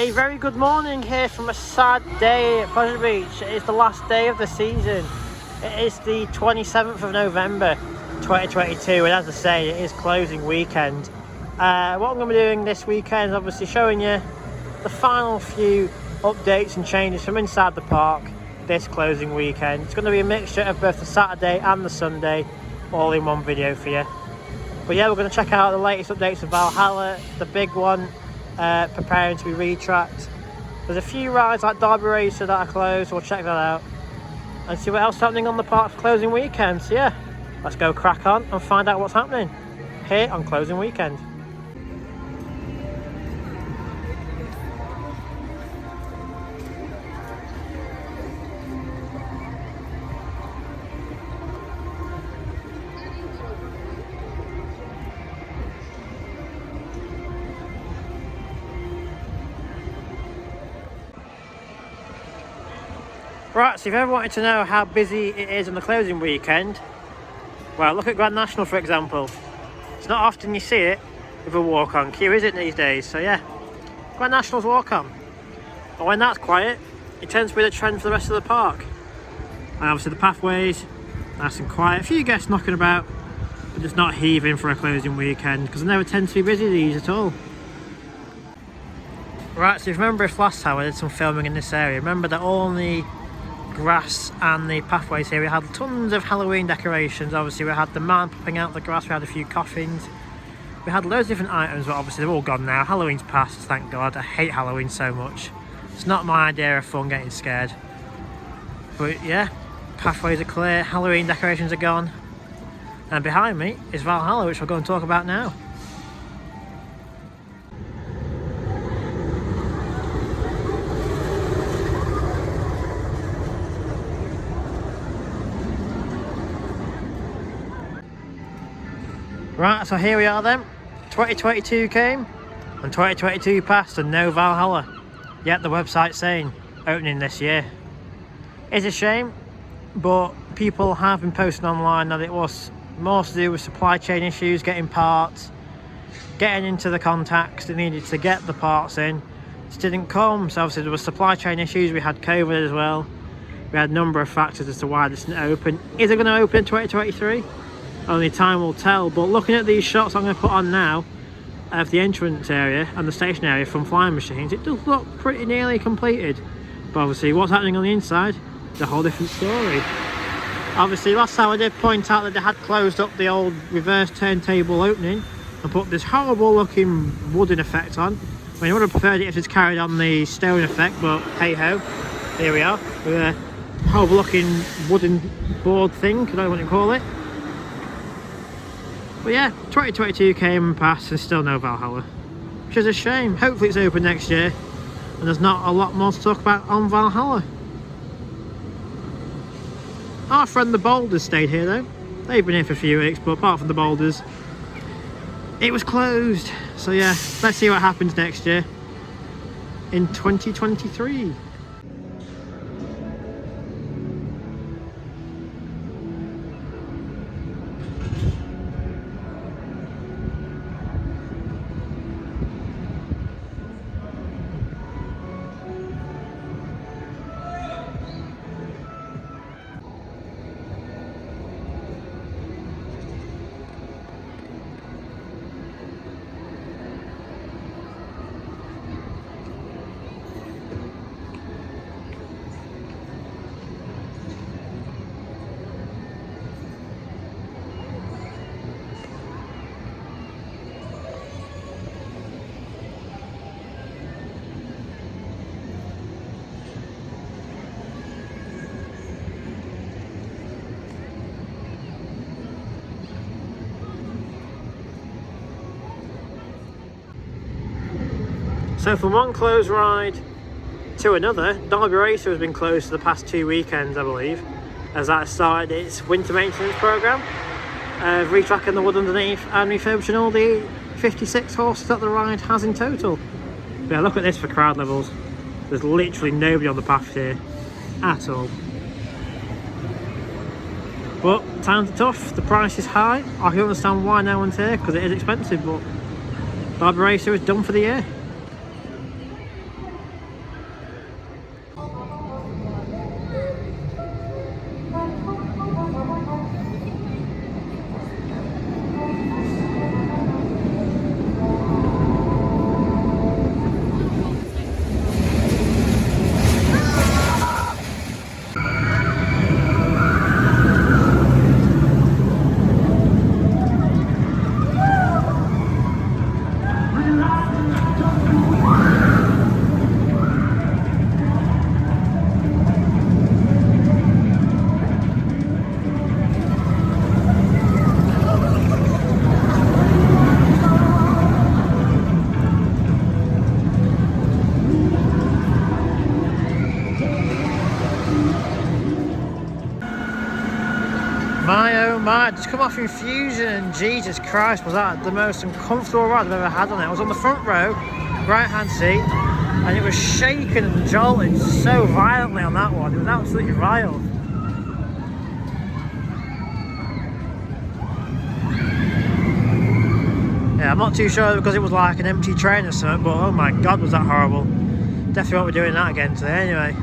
A very good morning here from a sad day at Pleasure Beach. It is the last day of the season. It is the 27th of November 2022, and as I say, it is closing weekend. What I'm going to be doing this weekend is obviously showing you the final few updates and changes from inside the park this closing weekend. It's going to be a mixture of both the Saturday and the Sunday all in one video for you. But yeah, we're going to check out the latest updates of Valhalla, the big one, preparing to be retracked. There's a few rides like Derby Racer that are closed, so we'll check that out and see what else is happening on the park's closing weekend. So yeah, let's go crack on and find out what's happening here on closing weekend. Right, so if you ever wanted to know how busy it is on the closing weekend, well, look at Grand National for example. It's not often you see it with a walk-on queue, is it, these days? So yeah, Grand National's walk-on. But when that's quiet, it tends to be the trend for the rest of the park. And obviously the pathways, nice and quiet. A few guests knocking about, but just not heaving for a closing weekend, because they never tend to be busy these at all. Right, so if you remember if last time I did some filming in this area, remember that all the grass and the pathways here, we had tons of Halloween decorations. Obviously we had the man popping out the grass, we had a few coffins, we had loads of different items, but obviously they're all gone now. Halloween's passed, thank God. I hate Halloween so much. It's not my idea of fun, getting scared. But yeah, pathways are clear, Halloween decorations are gone, and behind me is Valhalla, which we'll go and talk about now. Right, so here we are then. 2022 came and 2022 passed and no Valhalla. Yet the website's saying opening this year. It's a shame, but people have been posting online that it was more to do with supply chain issues, getting parts, getting into the contacts that needed to get the parts in. It didn't come, so obviously there was supply chain issues, we had COVID as well. We had a number of factors as to why this didn't open. Is it going to open in 2023? Only time will tell, but looking at these shots I'm going to put on now of the entrance area and the station area from Flying Machines, it does look pretty nearly completed. But obviously what's happening on the inside is a whole different story. Obviously last time I did point out that they had closed up the old reverse turntable opening and put this horrible looking wooden effect on. I mean, I would have preferred it if it's carried on the stone effect, but hey ho, here we are with a horrible looking wooden board thing, I don't know what you call it. But yeah, 2022 came and passed and still no Valhalla, which is a shame. Hopefully it's open next year and there's not a lot more to talk about on Valhalla. Our friend the Boulders stayed here though. They've been here for a few weeks, but apart from the Boulders, it was closed. So yeah, let's see what happens next year in 2023. So from one closed ride to another, Derby Racer has been closed for the past 2 weekends, I believe, as that started its winter maintenance programme, retracking the wood underneath and refurbishing all the 56 horses that the ride has in total. But yeah, look at this for crowd levels. There's literally nobody on the path here at all. But times are tough, the price is high. I can understand why no one's here, because it is expensive, but Derby Racer is done for the year. My oh my, just come off Infusion and Jesus Christ, was that the most uncomfortable ride I've ever had on it. I was on the front row, right hand seat, and it was shaking and jolting so violently on that one. It was absolutely vile. Yeah, I'm not too sure because it was like an empty train or something, but oh my god, was that horrible. Definitely won't be doing that again today anyway.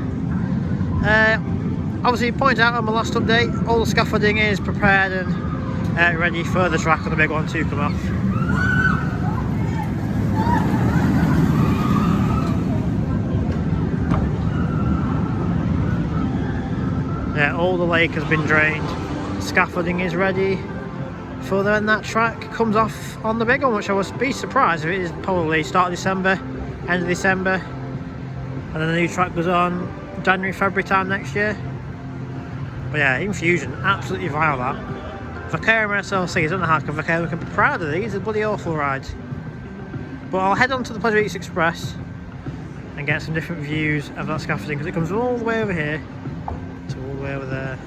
Obviously, point out on my last update, all the scaffolding is prepared and ready for the track on the big one to come off. Yeah, all the lake has been drained. Scaffolding is ready for when that track comes off on the big one, which I would be surprised if it is probably start of December, end of December, and then the new track goes on January, February time next year. But yeah, Infusion, absolutely vile that. Valhalla myself says, I don't know how Valhalla can be proud of these, they're bloody awful rides. But I'll head on to the Pleasure Beach Express and get some different views of that scaffolding, because it comes all the way over here to all the way over there.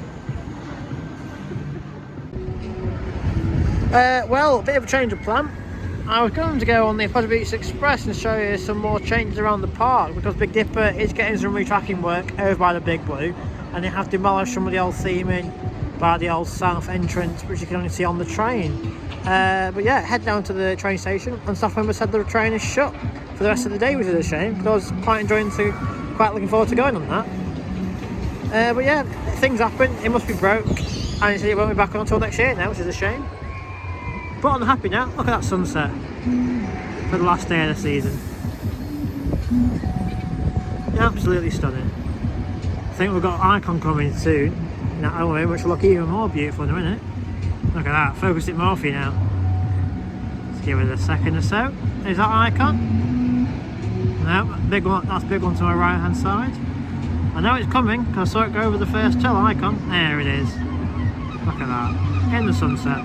Well, a bit of a change of plan. I was going to go on the Pleasure Beach Express and show you some more changes around the park, because Big Dipper is getting some retracking work over by the Big Blue, and they have demolished some of the old theming by the old south entrance, which you can only see on the train. But yeah, head down to the train station, and staff members said the train is shut for the rest of the day, which is a shame, because I was quite looking forward to going on that. But yeah, things happen, it must be broke, and he said it won't be back on until next year now, which is a shame. But I'm happy now. Look at that sunset for the last day of the season. Absolutely stunning. I think we've got Icon coming soon in that element, which will look even more beautiful in a minute. Look at that, focus it more for you now. Let's give it a second or so. Is that Icon? No, big one. That's big one to my right hand side. I know it's coming because I saw it go over the first hill. Icon. There it is. Look at that. In the sunset.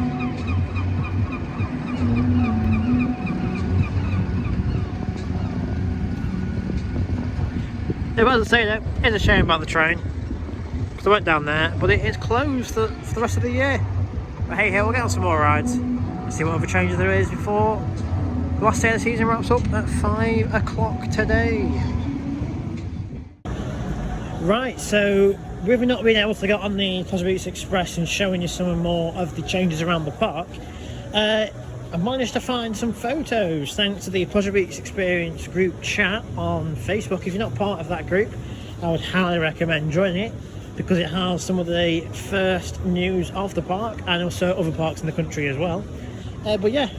It wasn't saying it, it's a shame about the train, because I went down there, but it is closed for the rest of the year. But hey, we'll get on some more rides and see what other changes there is before the last day of the season wraps up at 5 o'clock today. Right, so we've not been able to get on the Pleasure Beach Express and showing you some more of the changes around the park. I managed to find some photos thanks to the Pleasure Beach Experience group chat on Facebook. If you're not part of that group, I would highly recommend joining it, because it has some of the first news of the park and also other parks in the country as well. But yeah,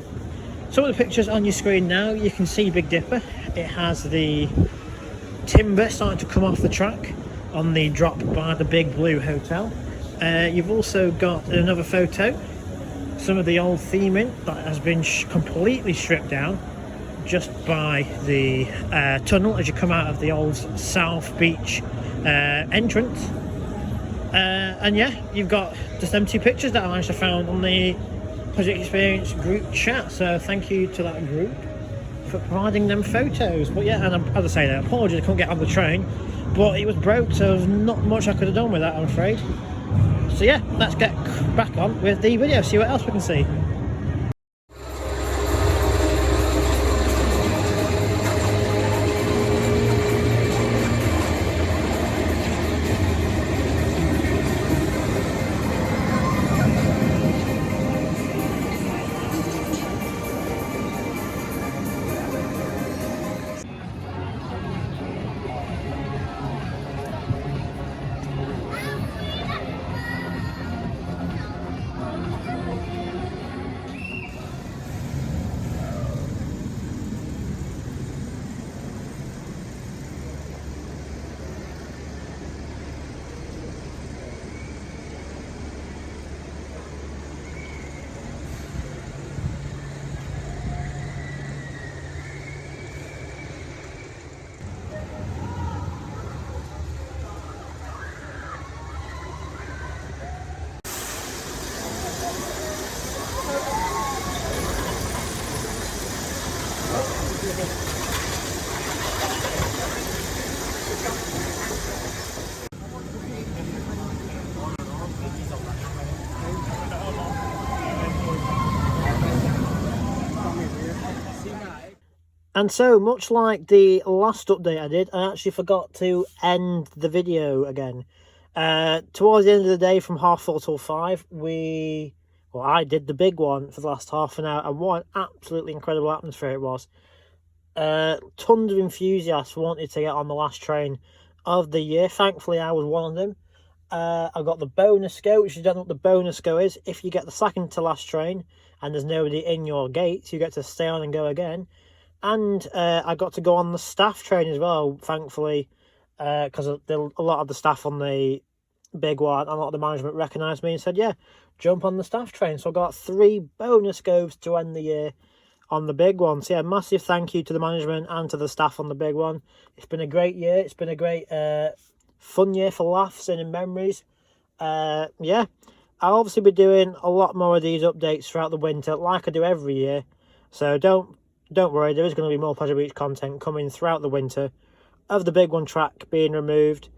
some of the pictures on your screen now, you can see Big Dipper. It has the timber starting to come off the track on the drop by the Big Blue Hotel. You've also got another photo, some of the old theming that has been completely stripped down just by the tunnel as you come out of the old South Beach entrance. And yeah, you've got just them two pictures that I managed to find on the Pleasure Experience group chat, so thank you to that group for providing them photos. But yeah, and as I say, that apologies I couldn't get on the train, but it was broke, so there's not much I could have done with that, I'm afraid. So yeah, let's get back on with the video, see what else we can see. And so, much like the last update I did, I actually forgot to end the video again. Towards the end of the day, from 4:30 till 5, I did the big one for the last half an hour, and what an absolutely incredible atmosphere it was. Tons of enthusiasts wanted to get on the last train of the year. Thankfully, I was one of them. I got the bonus go, which you don't know what the bonus go is. If you get the second to last train and there's nobody in your gates, you get to stay on and go again. And I got to go on the staff train as well, thankfully, because a lot of the staff on the big one and a lot of the management recognised me and said, yeah, jump on the staff train. So I got 3 bonus goes to end the year on the big one. So yeah, massive thank you to the management and to the staff on the big one. It's been a great year. It's been a great fun year for laughs and in memories. Yeah, I'll obviously be doing a lot more of these updates throughout the winter, like I do every year. So don't worry, there is going to be more Pleasure Beach content coming throughout the winter of the big one track being removed,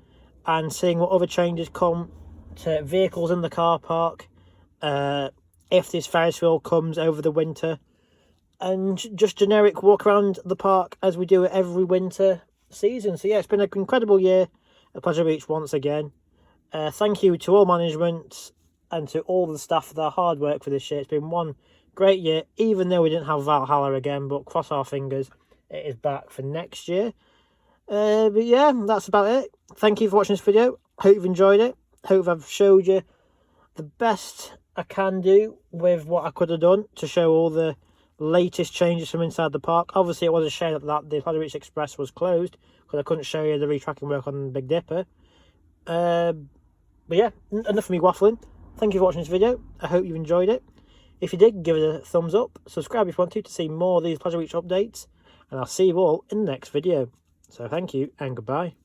and seeing what other changes come to vehicles in the car park, if this Ferris wheel comes over the winter, and just generic walk around the park as we do it every winter season. So yeah, it's been an incredible year at Pleasure Beach once again. Thank you to all management and to all the staff for their hard work for this year. It's been one great year, even though we didn't have Valhalla again, but cross our fingers, it is back for next year. But yeah, that's about it. Thank you for watching this video. Hope you've enjoyed it. Hope I've showed you the best I can do with what I could have done to show all the latest changes from inside the park. Obviously, it was a shame that the Pleasure Beach Express was closed, because I couldn't show you the retracking work on Big Dipper. But yeah, enough of me waffling. Thank you for watching this video. I hope you enjoyed it. If you did, give it a thumbs up. Subscribe if you want to see more of these Pleasure Beach updates. And I'll see you all in the next video. So thank you and goodbye.